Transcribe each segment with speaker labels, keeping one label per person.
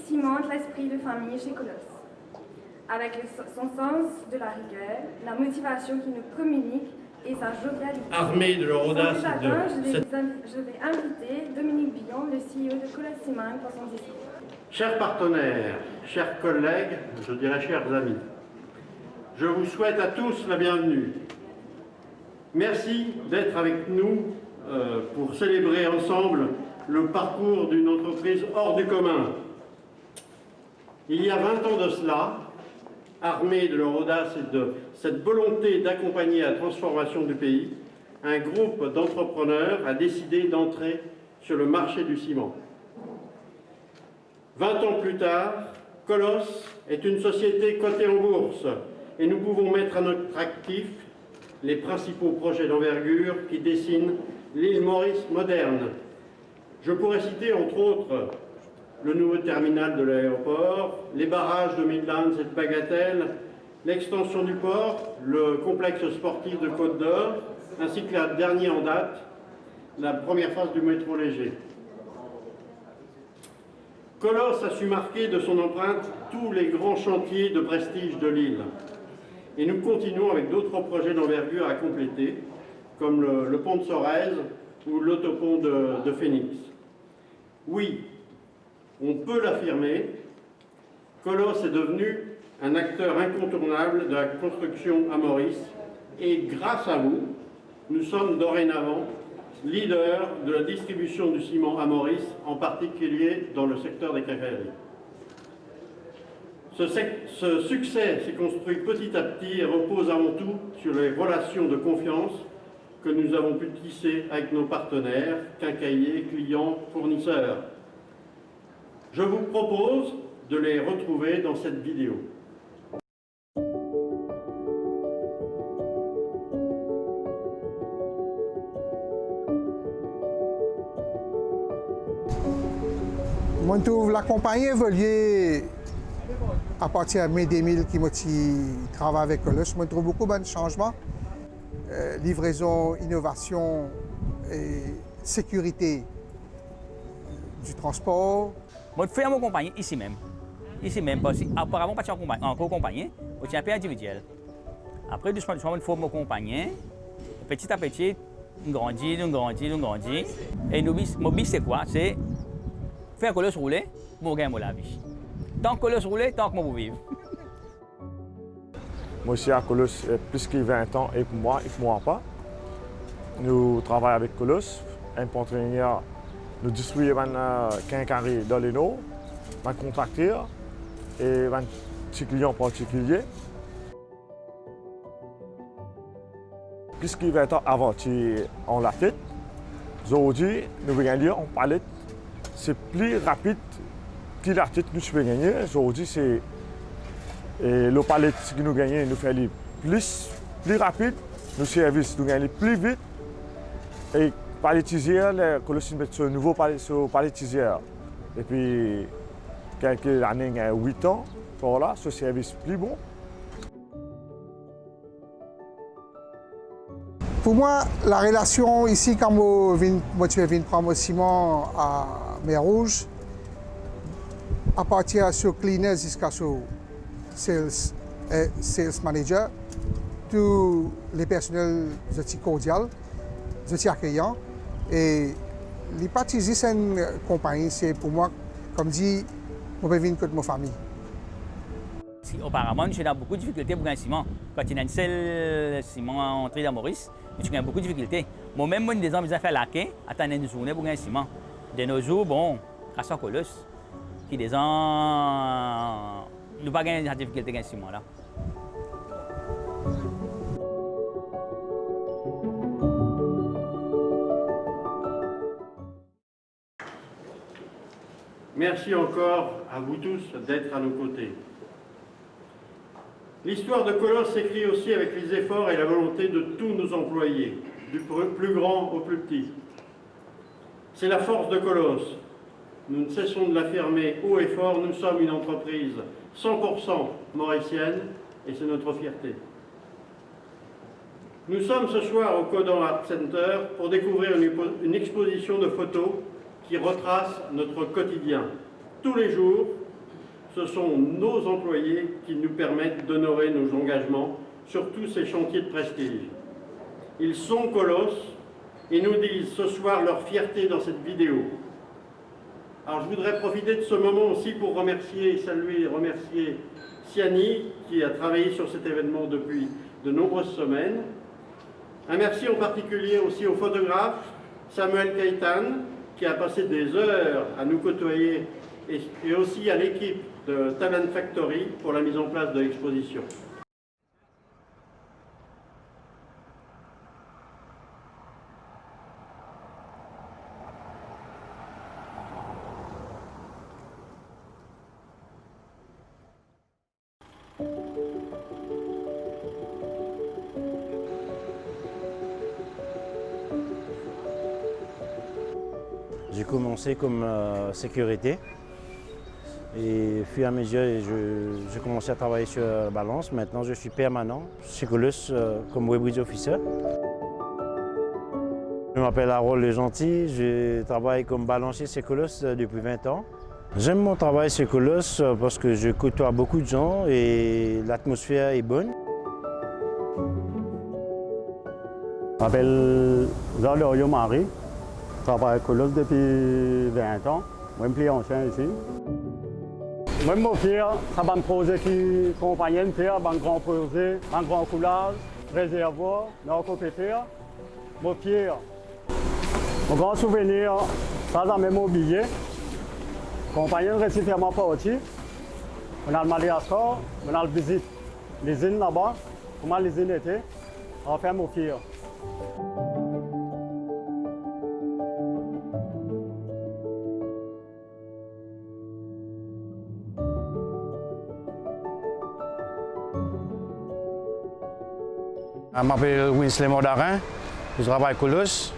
Speaker 1: cimente l'esprit de famille chez Colosse. Avec son sens de la rigueur, la motivation qui nous communique et sa jovialité.
Speaker 2: Armés de leur audace et de...
Speaker 1: Je vais inviter Dominique Billon, le CEO de Colosse Ciment, pour son discours.
Speaker 2: Chers partenaires, chers collègues, je dirais chers amis, je vous souhaite à tous la bienvenue. Merci d'être avec nous pour célébrer ensemble le parcours d'une entreprise hors du commun. Il y a 20 ans de cela, armés de leur audace et de cette volonté d'accompagner la transformation du pays, un groupe d'entrepreneurs a décidé d'entrer sur le marché du ciment. 20 ans plus tard, Colosse est une société cotée en bourse et nous pouvons mettre à notre actif les principaux projets d'envergure qui dessinent l'île Maurice moderne. Je pourrais citer entre autres le nouveau terminal de l'aéroport, les barrages de Midlands et de Bagatelle, l'extension du port, le complexe sportif de Côte d'Or, ainsi que la dernière en date, la première phase du métro léger. Colosse a su marquer de son empreinte tous les grands chantiers de prestige de l'île. Et nous continuons avec d'autres projets d'envergure à compléter, comme le pont de Sorèze ou l'autopont de Phoenix. Oui, on peut l'affirmer, Colosse est devenu un acteur incontournable de la construction à Maurice et grâce à vous, nous sommes dorénavant leader de la distribution du ciment à Maurice, en particulier dans le secteur des quincailleries. Ce succès s'est construit petit à petit et repose avant tout sur les relations de confiance que nous avons pu tisser avec nos partenaires, quincailliers, clients, fournisseurs. Je vous propose de les retrouver dans cette vidéo.
Speaker 3: Moi, trouve la compagnie évolué à partir de mai 2000 qui m'a travaillé avec Colosse. Je trouve beaucoup de changements. Livraison, innovation et sécurité du transport.
Speaker 4: Moi, je fais mon compagnie ici même. Ici même, parce qu'auparavant, je suis en co-compagnie, je suis un peu individuel. Après, je fais mon compagnie. Petit à petit, on grandit. Et mon but, c'est quoi? C'est faire Colosse rouler pour gagner la vie. Tant que Colosse roule, tant que moi vive.
Speaker 5: Moi, je suis à Colosse plus que 20 ans et pour moi pas. Nous travaillons avec Colosse, un partenaire. Nous distribuons les quincailleries dans les eaux, les contracteurs et les clients particuliers. Plus que 20 ans avant, on la tête. Aujourd'hui, nous voulons gagner en palette. C'est plus rapide que la tête nous pouvons gagner. Aujourd'hui, c'est le palette que nous gagnons nous fait plus rapide. Nos services nous gagnent plus vite. Et palettiseur, les Colosse mettent ce nouveau palettiseur. Et puis, quelques années, 8 ans, voilà, ce service plus bon.
Speaker 3: Pour moi, la relation ici, quand je viens prendre mon ciment à Mer Rouge, à partir de cleaner jusqu'à sales manager, tous les personnels sont cordiaux, sont accueillants. Et les parties de une compagnie, c'est pour moi, comme dit, je viens de ma famille.
Speaker 4: Auparavant, j'ai beaucoup de difficultés pour gagner ciment. Quand il y a une seule ciment entrée dans Maurice, j'ai beaucoup de difficultés. Moi-même, des gens ont fait laquer, attendre une journée pour gagner ciment. De nos jours, bon, grâce à Colosse, qui des gens n'ont pas gagné de difficulté pour gagner ciment là.
Speaker 2: Merci encore à vous tous d'être à nos côtés. L'histoire de Colosse s'écrit aussi avec les efforts et la volonté de tous nos employés, du plus grand au plus petit. C'est la force de Colosse. Nous ne cessons de l'affirmer haut et fort, nous sommes une entreprise 100% mauricienne et c'est notre fierté. Nous sommes ce soir au Codan Art Center pour découvrir une exposition de photos qui retrace notre quotidien. Tous les jours, ce sont nos employés qui nous permettent d'honorer nos engagements sur tous ces chantiers de prestige. Ils sont colosses et nous disent ce soir leur fierté dans cette vidéo. Alors je voudrais profiter de ce moment aussi pour remercier, saluer et remercier Siani qui a travaillé sur cet événement depuis de nombreuses semaines. Un merci en particulier aussi au photographe Samuel Keitan qui a passé des heures à nous côtoyer et aussi à l'équipe de Talent Factory pour la mise en place de l'exposition.
Speaker 6: J'ai commencé comme sécurité et au fur et à mesure, j'ai commencé à travailler sur la balance. Maintenant, je suis permanent chez Colus comme Weighbridge Officer. Je m'appelle Harold Le Gentil, je travaille comme balancier chez Colus depuis 20 ans. J'aime mon travail chez Colus parce que je côtoie beaucoup de gens et l'atmosphère est bonne.
Speaker 7: Je m'appelle Jean-Laurent Marie. Je travaille à Colus depuis 20 ans. Je suis plus ancien ici. Moi, mon fier, ça va me poser qui accompagne me faire un grand projet, un grand coulage, réservoir, dans le compétiteur. Mon fier, mon grand souvenir, ça a même oublié. Compagnie récemment parti. On a le Madagascar, on a le visite l'usine là-bas. Comment l'usine était? On va faire mon fier.
Speaker 6: Je m'appelle Winsley Mordarin, je travaille à Colus.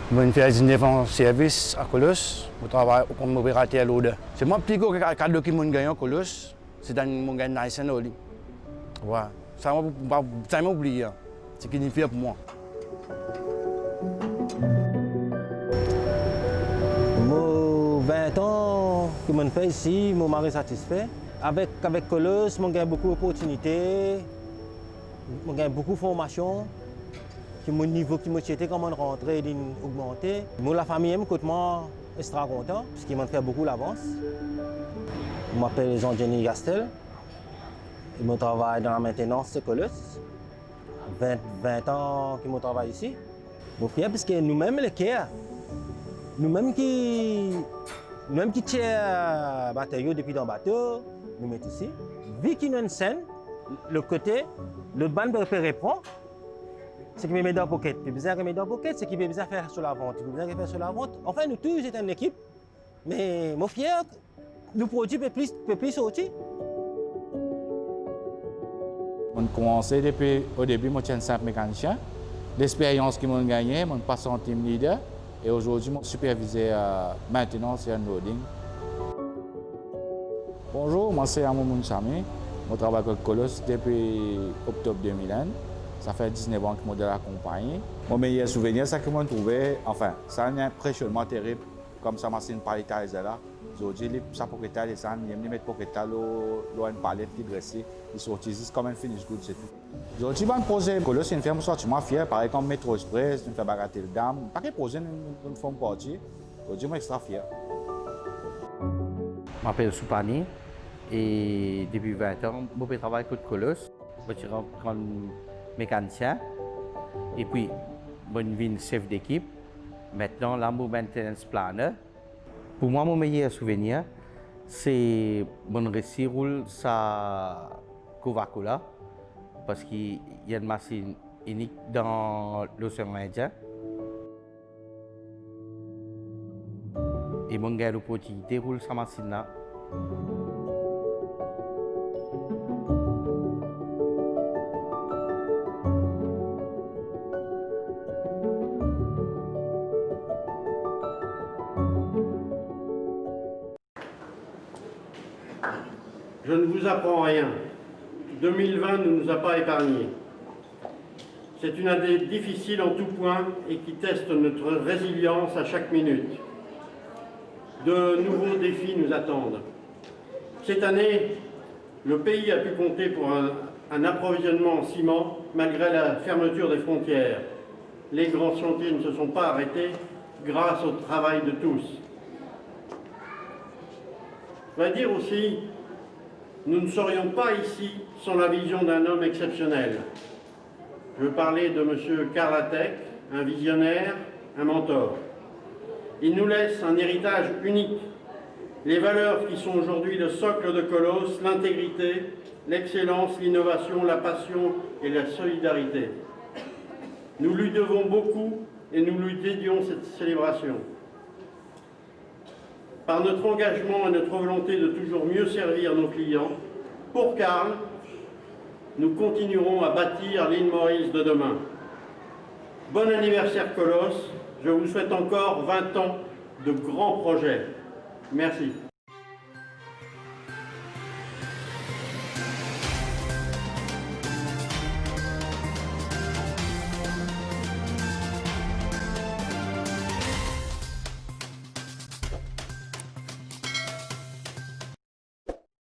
Speaker 6: Je fais 19 ans de service à Colus. Je travaille comme opérateur loader. C'est mon petit cadeau qui m'a gagné à Colus. C'est dans mon gain nice and all. Voilà. Ça m'a oublié. C'est qui est fier pour moi.
Speaker 8: Moi, 20 ans que je fais ici, mon mari est satisfait. Avec Colus, je gagne beaucoup d'opportunités. Je gagne beaucoup de formations. Mon niveau qui m'a été quand je rentré est augmenté. Moi, la famille me coûte moi extra content parce qu'ils m'ont fait beaucoup l'avance. Je m'appelle Jean-Jenny Gastel. Je travaille dans la maintenance de Colus. 20 ans que je travaille ici. Je suis fier parce que nous-mêmes les care. Nous-mêmes qui tirent matériaux depuis dans le bateau, nous mettons ici. Vu qu'il y a une scène, le côté, le ban peut répondre. C'est qui me met dans la pocket. Puis besoin de mettre dans la pocket, c'est qui peut besoin de faire sur la vente. Besoin de faire sur la vente. Enfin, nous tous sommes une équipe. Mais je suis fier, nos produits peuvent plus sortir.
Speaker 9: On a commencé depuis au début, je suis un simple mécanicien. L'expérience que j'ai gagnée, je passe en team leader. Et aujourd'hui, je supervisé maintenance et unloading. Bonjour, moi c'est Amoun Chami. Je travaille avec Colus depuis octobre 2001. Ça fait 19 ans que je suis dans la compagnie. Mon meilleur souvenir, c'est que je trouvé, enfin, c'est un impressionnement terrible. Comme ça, c'est une palette là. Aujourd'hui, ça pour que tu aies des ânes, il met pour que tu aies une palette qui dressée. Ils sont utilisés comme un finish good, c'est tout. Aujourd'hui, je pose Colus, c'est une firme sortiment fière, pareil comme Metro Express, une firme Bagatelle Dame. Pas que poser une forme partie. Aujourd'hui, je suis extra fier.
Speaker 10: Je m'appelle Soupani et depuis 20 ans, je travaille avec Colus. Je suis mécanicien et puis je suis chef d'équipe. Maintenant, là, je suis maintenance planner. Pour moi, mon meilleur souvenir, c'est mon récit roule sa Coca-Cola parce qu'il y a une machine unique dans l'océan Indien. Et mon gars l'opportunité roule sa machine là.
Speaker 2: Je ne vous apprends rien. 2020 ne nous a pas épargnés. C'est une année difficile en tout point et qui teste notre résilience à chaque minute. De nouveaux défis nous attendent. Cette année, le pays a pu compter pour un approvisionnement en ciment malgré la fermeture des frontières. Les grands chantiers ne se sont pas arrêtés grâce au travail de tous. Je voudrais dire aussi, nous ne serions pas ici sans la vision d'un homme exceptionnel. Je veux parler de M. Karlatek, un visionnaire, un mentor. Il nous laisse un héritage unique. Les valeurs qui sont aujourd'hui le socle de Colosse, l'intégrité, l'excellence, l'innovation, la passion et la solidarité. Nous lui devons beaucoup et nous lui dédions cette célébration. Par notre engagement et notre volonté de toujours mieux servir nos clients, pour Karl, nous continuerons à bâtir l'île Maurice de demain. Bon anniversaire Colosse, je vous souhaite encore 20 ans de grands projets. Merci.